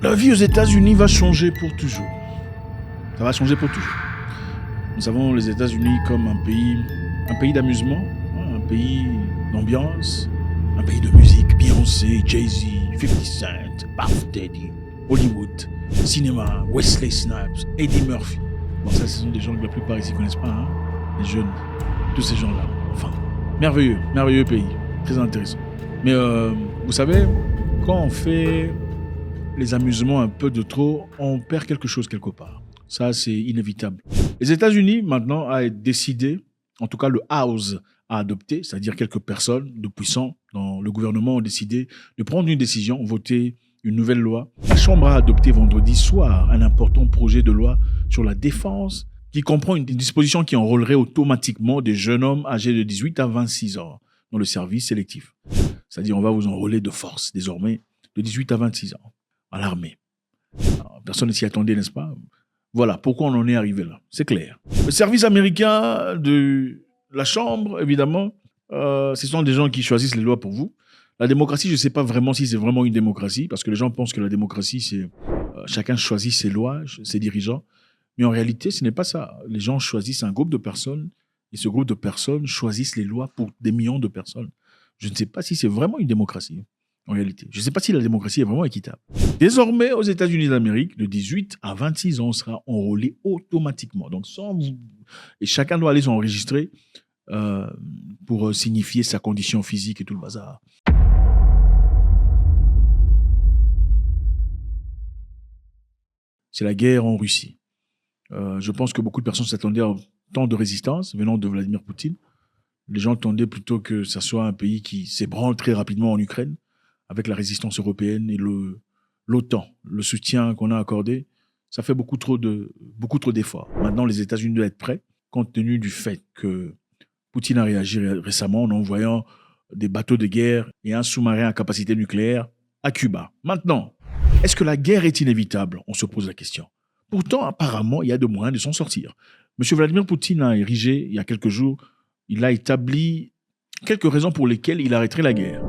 La vie aux États-Unis va changer pour toujours. Ça va changer pour toujours. Nous savons les États-Unis comme un pays d'amusement, un pays d'ambiance, un pays de musique. Beyoncé, Jay-Z, 50 Cent, Puff Daddy, Hollywood, cinéma, Wesley Snipes, Eddie Murphy. Bon, ça, ce sont des gens que la plupart ici ne connaissent pas, hein? Les jeunes, tous ces gens-là. Enfin, merveilleux pays, très intéressant. Mais vous savez, quand on fait les amusements un peu de trop, on perd quelque chose quelque part. Ça, c'est inévitable. Les États-Unis, maintenant, a décidé, en tout cas le House a adopté, c'est-à-dire quelques personnes de puissants dans le gouvernement ont décidé de prendre une décision, voter une nouvelle loi. La Chambre a adopté vendredi soir un important projet de loi sur la défense qui comprend une disposition qui enrôlerait automatiquement des jeunes hommes âgés de 18 à 26 ans dans le service sélectif. C'est-à-dire on va vous enrôler de force désormais de 18 à 26 ans à l'armée. Alors, personne ne s'y attendait, n'est-ce pas? Voilà pourquoi on en est arrivé là, c'est clair. Le service américain de la Chambre, évidemment, ce sont des gens qui choisissent les lois pour vous. La démocratie, je ne sais pas vraiment si c'est vraiment une démocratie, parce que les gens pensent que la démocratie, c'est chacun choisit ses lois, ses dirigeants. Mais en réalité, ce n'est pas ça. Les gens choisissent un groupe de personnes, et ce groupe de personnes choisissent les lois pour des millions de personnes. Je ne sais pas si c'est vraiment une démocratie, en réalité. Je ne sais pas si la démocratie est vraiment équitable. Désormais, aux États-Unis d'Amérique, de 18 à 26 ans, on sera enrôlé automatiquement. Donc, et chacun doit aller s'enregistrer pour signifier sa condition physique et tout le bazar. C'est la guerre en Russie. Je pense que beaucoup de personnes s'attendaient à tant de résistance venant de Vladimir Poutine. Les gens attendaient plutôt que ça soit un pays qui s'ébranle très rapidement en Ukraine, avec la résistance européenne et l'OTAN, le soutien qu'on a accordé. Ça fait beaucoup trop d'efforts. Maintenant, les États-Unis doivent être prêts, compte tenu du fait que Poutine a réagi récemment en envoyant des bateaux de guerre et un sous-marin à capacité nucléaire à Cuba. Maintenant, est-ce que la guerre est inévitable? On se pose la question. Pourtant, apparemment, il y a de moyens de s'en sortir. M. Vladimir Poutine a érigé, il y a quelques jours, il a établi quelques raisons pour lesquelles il arrêterait la guerre.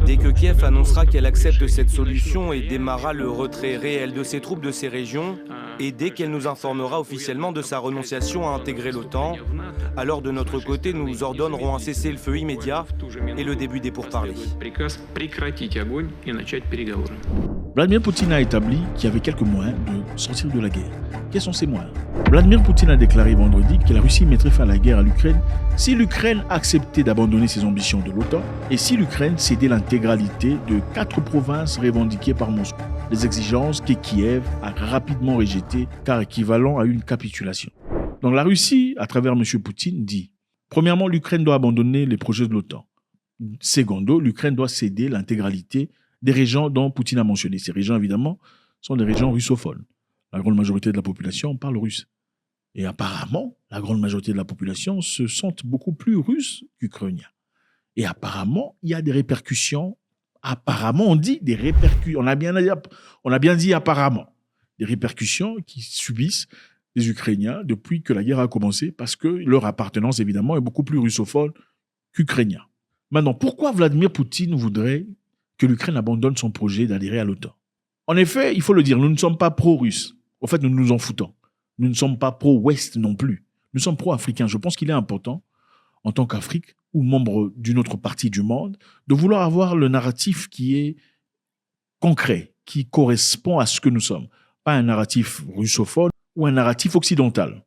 Dès que Kiev annoncera qu'elle accepte cette solution et démarrera le retrait réel de ses troupes de ces régions, et dès qu'elle nous informera officiellement de sa renonciation à intégrer l'OTAN, alors de notre côté, nous ordonnerons un cessez-le-feu immédiat et le début des pourparlers. Vladimir Poutine a établi qu'il y avait quelques moyens de sortir de la guerre. Quels sont ces moyens? Vladimir Poutine a déclaré vendredi que la Russie mettrait fin à la guerre à l'Ukraine si l'Ukraine acceptait d'abandonner ses ambitions de l'OTAN et si l'Ukraine cédait l'intégralité de 4 provinces revendiquées par Moscou. Des exigences que Kiev a rapidement rejetées car équivalent à une capitulation. Donc la Russie, à travers M. Poutine, dit premièrement, l'Ukraine doit abandonner les projets de l'OTAN. Secondo, l'Ukraine doit céder l'intégralité des régions dont Poutine a mentionné. Ces régions, évidemment, sont des régions russophones. La grande majorité de la population parle russe. Et apparemment, la grande majorité de la population se sentent beaucoup plus russes qu'ukrainiens. Et apparemment, il y a des répercussions. Apparemment, on dit des répercussions. On a bien dit apparemment. Des répercussions qui subissent les Ukrainiens depuis que la guerre a commencé parce que leur appartenance, évidemment, est beaucoup plus russophone qu'ukrainien. Maintenant, pourquoi Vladimir Poutine voudrait que l'Ukraine abandonne son projet d'adhérer à l'OTAN? En effet, il faut le dire, nous ne sommes pas pro-russes. En fait, nous nous en foutons. Nous ne sommes pas pro-Ouest non plus. Nous sommes pro-africains. Je pense qu'il est important, en tant qu'Afrique ou membre d'une autre partie du monde, de vouloir avoir le narratif qui est concret, qui correspond à ce que nous sommes. Pas un narratif russophone ou un narratif occidental.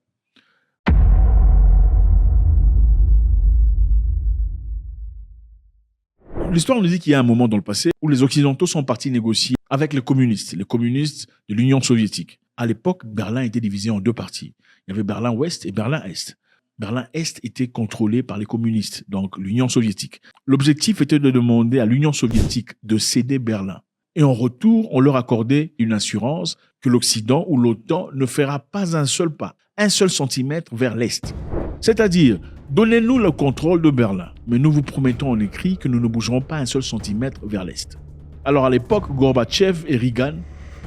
L'histoire nous dit qu'il y a un moment dans le passé où les Occidentaux sont partis négocier avec les communistes de l'Union soviétique. À l'époque, Berlin était divisé en 2 parties. Il y avait Berlin-Ouest et Berlin-Est. Berlin-Est était contrôlé par les communistes, donc l'Union soviétique. L'objectif était de demander à l'Union soviétique de céder Berlin. Et en retour, on leur accordait une assurance que l'Occident ou l'OTAN ne fera pas un seul pas, un seul centimètre vers l'Est. C'est-à-dire, donnez-nous le contrôle de Berlin, mais nous vous promettons en écrit que nous ne bougerons pas un seul centimètre vers l'Est. Alors à l'époque, Gorbatchev et Reagan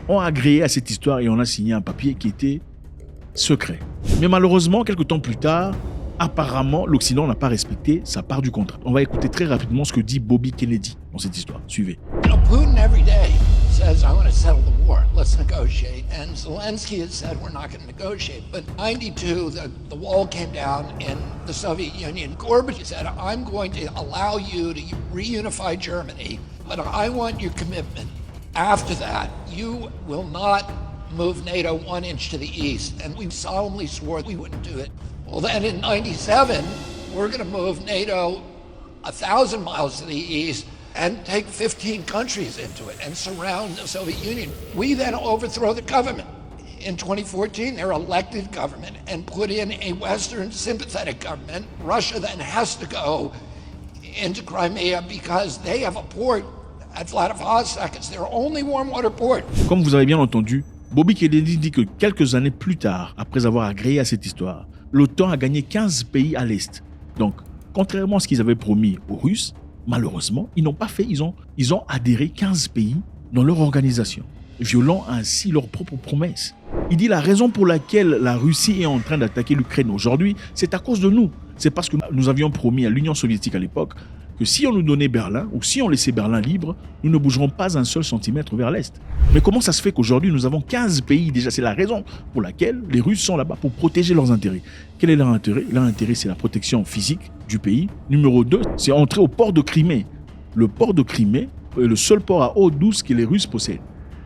ont agréé à cette histoire et on a signé un papier qui était secret. Mais malheureusement, quelques temps plus tard, apparemment, l'Occident n'a pas respecté sa part du contrat. On va écouter très rapidement ce que dit Bobby Kennedy dans cette histoire. Suivez. Putin every day says I want to let's negotiate. And Zelensky has said we're not going to negotiate. But in 92, the wall came down in the Soviet Union. Gorbachev said, I'm going to allow you to reunify Germany, but I want your commitment. After that, you will not move NATO 1 inch to the east. And we solemnly swore we wouldn't do it. Well, then in 97, we're going to move NATO 1,000 miles to the east and take 15 countries into it and surround the Soviet Union. We then overthrow the government. In 2014, their elected government and put in a Western sympathetic government. Russia then has to go into Crimea because they have a port at Vladivostok. It's their only warm water port. Comme vous avez bien entendu, Bobby Kennedy dit que quelques années plus tard, après avoir agréé à cette histoire, l'OTAN a gagné 15 pays à l'Est. Donc, contrairement à ce qu'ils avaient promis aux Russes, malheureusement, ils n'ont pas fait, ils ont adhéré 15 pays dans leur organisation, violant ainsi leurs propres promesses. Il dit la raison pour laquelle la Russie est en train d'attaquer l'Ukraine aujourd'hui, c'est à cause de nous. C'est parce que nous avions promis à l'Union soviétique à l'époque que si on nous donnait Berlin ou si on laissait Berlin libre, nous ne bougerons pas un seul centimètre vers l'Est. Mais comment ça se fait qu'aujourd'hui nous avons 15 pays déjà? C'est la raison pour laquelle les Russes sont là-bas, pour protéger leurs intérêts. Quel est leur intérêt? Leur intérêt, c'est la protection physique du pays. Numéro 2, c'est entrer au port de Crimée. Le port de Crimée est le seul port à eau douce que les Russes possèdent.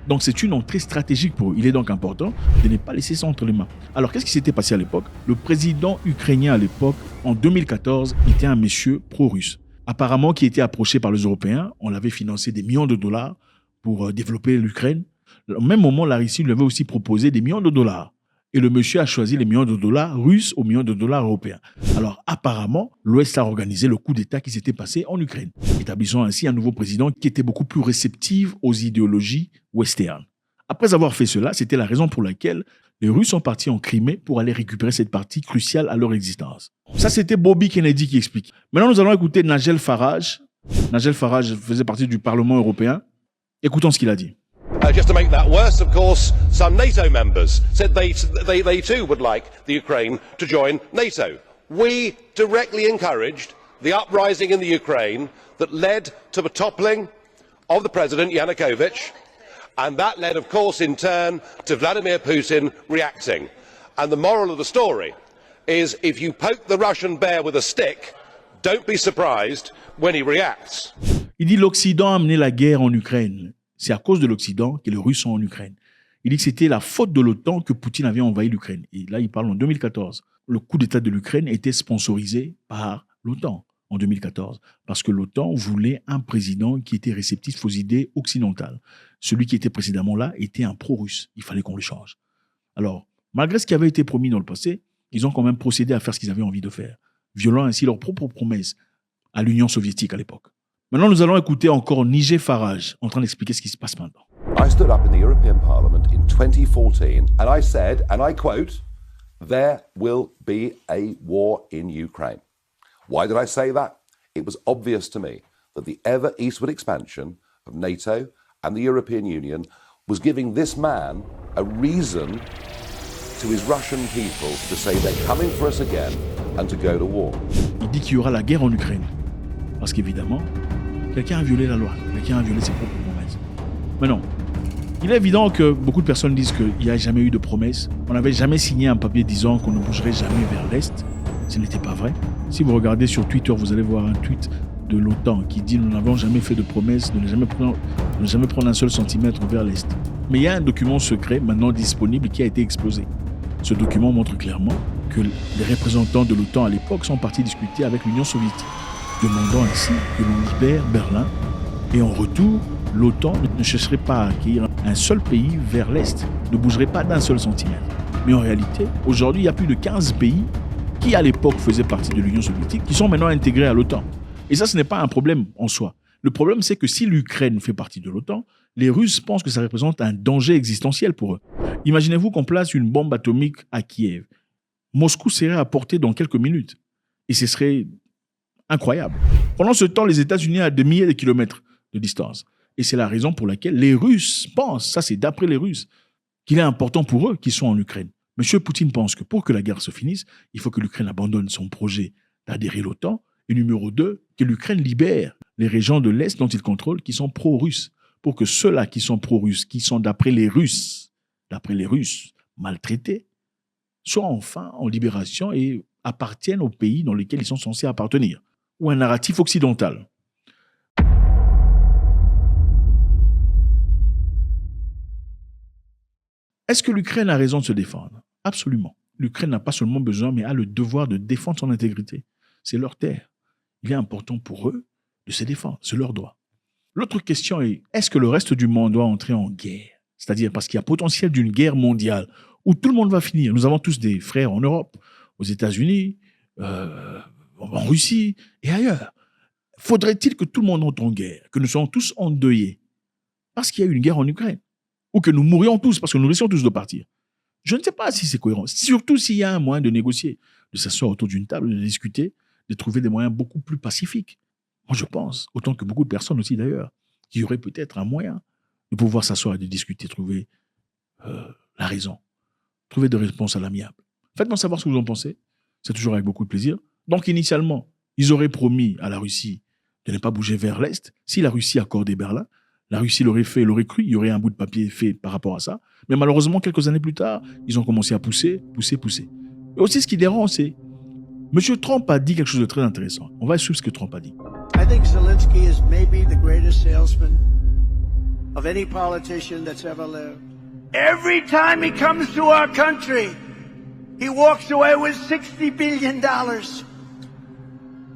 Donc c'est une entrée stratégique pour eux. Il est donc important de ne pas laisser ça entre les mains. Alors qu'est-ce qui s'était passé à l'époque? Le président ukrainien à l'époque, en 2014, était un monsieur pro-russe. Apparemment qui était approché par les Européens. On l'avait financé des millions de dollars pour développer l'Ukraine. Au même moment, la Russie lui avait aussi proposé des millions de dollars. Et le monsieur a choisi les millions de dollars russes aux millions de dollars européens. Alors apparemment, l'Ouest a organisé le coup d'État qui s'était passé en Ukraine, établissant ainsi un nouveau président qui était beaucoup plus réceptif aux idéologies westernes. Après avoir fait cela, c'était la raison pour laquelle les Russes sont partis en Crimée pour aller récupérer cette partie cruciale à leur existence. Ça, c'était Bobby Kennedy qui explique. Maintenant, nous allons écouter Nigel Farage. Nigel Farage faisait partie du Parlement européen. Écoutons ce qu'il a dit. Just to make that worse, of course, some NATO members said they too would like the Ukraine to join NATO. We directly encouraged the uprising in the Ukraine that led to the toppling of the president, Yanukovych, and that led, of course, in turn to Vladimir Putin reacting. And the moral of the story is if you poke the Russian bear with a stick, don't be surprised when he reacts. Il dit l'Occident a amené la guerre en Ukraine. C'est à cause de l'Occident que les Russes sont en Ukraine. Il dit que c'était la faute de l'OTAN que Poutine avait envahi l'Ukraine. Et là, il parle en 2014. Le coup d'État de l'Ukraine était sponsorisé par l'OTAN en 2014. Parce que l'OTAN voulait un président qui était réceptif aux idées occidentales. Celui qui était précédemment là était un pro-russe. Il fallait qu'on le change. Alors, malgré ce qui avait été promis dans le passé, ils ont quand même procédé à faire ce qu'ils avaient envie de faire, violant ainsi leurs propres promesses à l'Union soviétique à l'époque. Maintenant, nous allons écouter encore Nigel Farage en train d'expliquer ce qui se passe maintenant. I stood up in the European Parliament in 2014 and I said, and I quote, there will be a war in Ukraine. Why did I say that? It was obvious to me that the ever eastward expansion of NATO and the European Union was giving this man a reason to his Russian people to say they're coming for us again and to go to war. Il dit qu'il y aura la guerre en Ukraine. Parce qu'évidemment, quelqu'un a violé la loi, quelqu'un a violé ses propres promesses. Mais non, il est évident que beaucoup de personnes disent qu'il n'y a jamais eu de promesse. On n'avait jamais signé un papier disant qu'on ne bougerait jamais vers l'Est. Ce n'était pas vrai. Si vous regardez sur Twitter, vous allez voir un tweet de l'OTAN qui dit « Nous n'avons jamais fait de promesse de ne jamais prendre un seul centimètre vers l'Est ». Mais il y a un document secret maintenant disponible qui a été explosé. Ce document montre clairement que les représentants de l'OTAN à l'époque sont partis discuter avec l'Union soviétique, demandant ainsi que l'on libère Berlin. Et en retour, l'OTAN ne chercherait pas à accueillir un seul pays vers l'Est, ne bougerait pas d'un seul centimètre. Mais en réalité, aujourd'hui, il y a plus de 15 pays qui, à l'époque, faisaient partie de l'Union soviétique, qui sont maintenant intégrés à l'OTAN. Et ça, ce n'est pas un problème en soi. Le problème, c'est que si l'Ukraine fait partie de l'OTAN, les Russes pensent que ça représente un danger existentiel pour eux. Imaginez-vous qu'on place une bombe atomique à Kiev. Moscou serait à portée dans quelques minutes. Et ce serait incroyable. Pendant ce temps, les États-Unis à des milliers de kilomètres de distance. Et c'est la raison pour laquelle les Russes pensent, ça c'est d'après les Russes, qu'il est important pour eux qu'ils soient en Ukraine. Monsieur Poutine pense que pour que la guerre se finisse, il faut que l'Ukraine abandonne son projet d'adhérer à l'OTAN. Et numéro 2, que l'Ukraine libère les régions de l'Est dont il contrôle qui sont pro-russes. pour que ceux-là qui sont pro-russes, qui sont d'après les Russes, maltraités, soient enfin en libération et appartiennent au pays dans lequel ils sont censés appartenir, ou un narratif occidental. Est-ce que l'Ukraine a raison de se défendre? Absolument. L'Ukraine n'a pas seulement besoin, mais a le devoir de défendre son intégrité. C'est leur terre. Il est important pour eux de se défendre. C'est leur droit. L'autre question est, est-ce que le reste du monde doit entrer en guerre? C'est-à-dire parce qu'il y a potentiel d'une guerre mondiale où tout le monde va finir. Nous avons tous des frères en Europe, aux États-Unis, en Russie et ailleurs. Faudrait-il que tout le monde entre en guerre, que nous soyons tous endeuillés parce qu'il y a eu une guerre en Ukraine, ou que nous mourions tous parce que nous risquons tous de partir? Je ne sais pas si c'est cohérent, surtout s'il y a un moyen de négocier, de s'asseoir autour d'une table, de discuter, de trouver des moyens beaucoup plus pacifiques. Moi, je pense, autant que beaucoup de personnes aussi d'ailleurs, qu'il y aurait peut-être un moyen de pouvoir s'asseoir et de discuter, trouver la raison, trouver des réponses à l'amiable. Faites-moi savoir ce que vous en pensez. C'est toujours avec beaucoup de plaisir. Donc, initialement, ils auraient promis à la Russie de ne pas bouger vers l'Est. Si la Russie accordait Berlin, la Russie l'aurait fait, l'aurait cru, il y aurait un bout de papier fait par rapport à ça. Mais malheureusement, quelques années plus tard, ils ont commencé à pousser. Et aussi, ce qui dérange, c'est M. Trump a dit quelque chose de très intéressant. On va suivre ce que Trump a dit. I think Zelensky is maybe the greatest salesman of any politician that's ever lived. Every time he comes to our country, he walks away with $60 billion.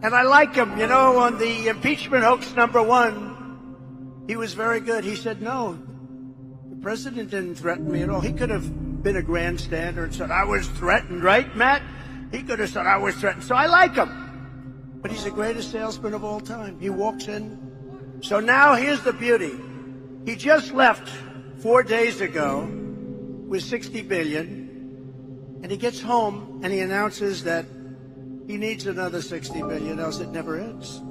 And I like him, you know, on the impeachment hoax #1, he was very good. He said, no, the president didn't threaten me at all. He could have been a grandstander and said, I was threatened, right, Matt? He could have said, I was threatened. So I like him. But he's the greatest salesman of all time. He walks in. So now here's the beauty. He just left 4 days ago with $60 billion. And he gets home and he announces that he needs another $60 billion, else it never ends.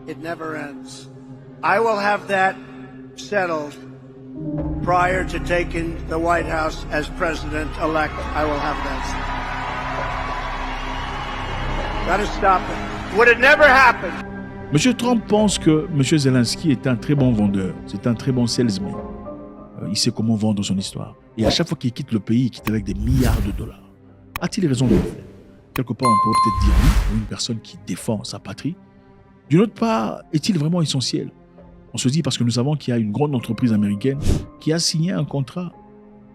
It never ends. I will have that settled prior to taking the White House as president-elect. I will have that settled. Gotta stop it. Would it never happen? M. Trump pense que M. Zelensky est un très bon vendeur. C'est un très bon salesman. Il sait comment vendre son histoire. Et à chaque fois qu'il quitte le pays, il quitte avec des milliards de dollars. A-t-il raison de le faire? Quelque part, on peut peut-être dire oui pour une personne qui défend sa patrie. D'une autre part, est-il vraiment essentiel? On se dit parce que nous savons qu'il y a une grande entreprise américaine qui a signé un contrat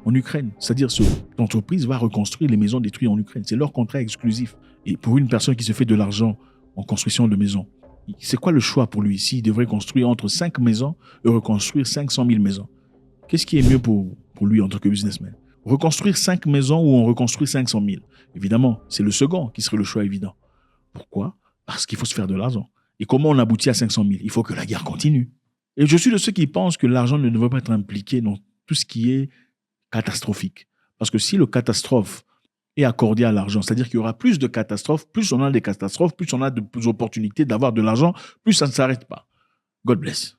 en Ukraine. C'est-à-dire que l'entreprise va reconstruire les maisons détruites en Ukraine. C'est leur contrat exclusif. Et pour une personne qui se fait de l'argent en construction de maisons, c'est quoi le choix pour lui s'il devrait construire entre 5 maisons et reconstruire 500 000 maisons? Qu'est-ce qui est mieux pour lui en tant que businessman? Reconstruire 5 maisons ou en reconstruire 500 000? Évidemment, c'est le second qui serait le choix évident. Pourquoi? Parce qu'il faut se faire de l'argent. Et comment on aboutit à 500 000? Il faut que la guerre continue. Et je suis de ceux qui pensent que l'argent ne devrait pas être impliqué dans tout ce qui est catastrophique. Parce que si le catastrophe est accordé à l'argent, c'est-à-dire qu'il y aura plus de catastrophes, plus on a des catastrophes, plus on a des opportunités d'avoir de l'argent, plus ça ne s'arrête pas. God bless.